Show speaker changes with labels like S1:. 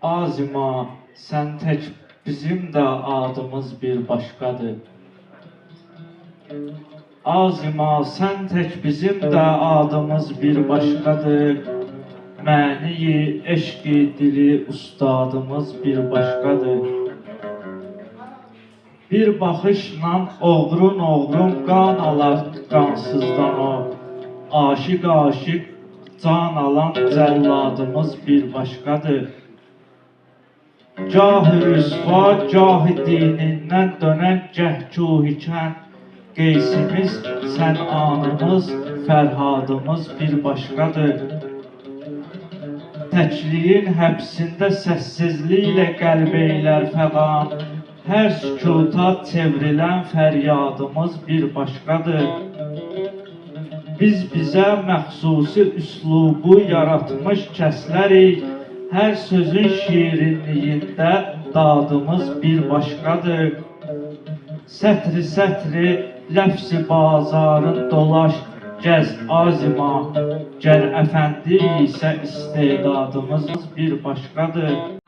S1: Azima, sen tek, bizim de adımız bir başkadır. Azima, sen tek, bizim de adımız bir başkadır. Məniyi, eşqi, dili, ustadımız bir başkadır. Bir baxışla oğrun qan alar qansızdan o. Aşıq can alan cəlladımız bir başkadır. Cah-ı rüsva, cah-ı dinindən dönən cəhcuhikən, qeysimiz, sənanımız, fərhadımız bir başkadır. Təkliyin həbsində səssizliklə qəlb eylər fəqan, hər sükuta çevrilən fəryadımız bir başkadır. Biz bizə məxsusi üslubu yaratmış kəslərik, hər sözün şirinliyində dadımız bir başkadır. Sətri ləfz-i bazarın dolaş, gəz azima, gər əfəndi isə istedadımız bir başkadır.